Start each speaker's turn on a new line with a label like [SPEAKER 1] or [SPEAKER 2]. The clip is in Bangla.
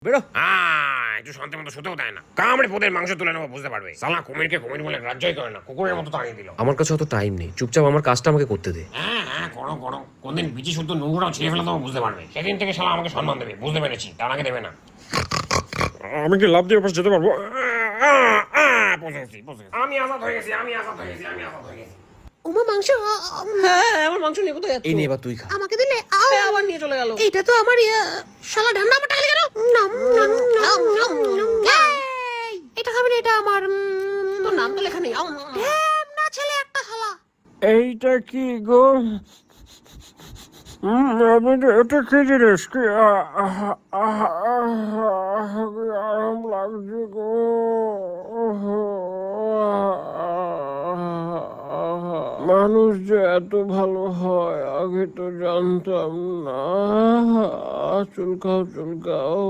[SPEAKER 1] বেরো।
[SPEAKER 2] একটু শান্তি মতো শুতেও দেয় না। কামড়ে পোদের মাংস তুলে নেবো বুঝতে পারবে। সালা কুমিরকে কুমির বলে রাজ্যই করে না, কুকুরের মতো তাড়িয়ে দিল।
[SPEAKER 1] আমার কাছে অত টাইম নেই, চুপচাপ আমার কাজটা আমাকে করতে দে।
[SPEAKER 2] হ্যাঁ করো করো, কোনদিন বিচি শুদ্ধ নোংরাও ছিঁড়ে ফেলে দেবো বুঝতে পারবে। সেদিন থেকে শালা আমাকে সম্মান দেবে, বুঝতে পেরেছি, তার আগে দেবে না। আমি কি লাভ দিয়ে পাশে যেতে পারবো? আমি আজাদ হয়ে গেছি, আমি আজাদ হয়ে গেছি, আমি আজাদ হয়ে গেছি।
[SPEAKER 3] ওমা মাংস
[SPEAKER 4] হ্যাঁ আমার মাংস নিয়ে কোথায় যাচ্ছ?
[SPEAKER 1] এই নে এবার তুই খা।
[SPEAKER 3] আমাকে দিলে
[SPEAKER 4] আবার নিয়ে চলে গেল।
[SPEAKER 3] এটা তো আমার শালা ঢান্না আমার টাকা কেন নাম নাম নাম নাম এই, এটা খাবি না, এটা আমার
[SPEAKER 4] তোর নাম তো লেখা নেই।
[SPEAKER 3] না ছেলে একটা শালা।
[SPEAKER 2] এইটা কি গো? এটা কি জিনিস? কি আরাম লাগছে গো। মানুষ যে এত ভালো হয় আগে তো জানতাম না। চুলকাও চুলকাও।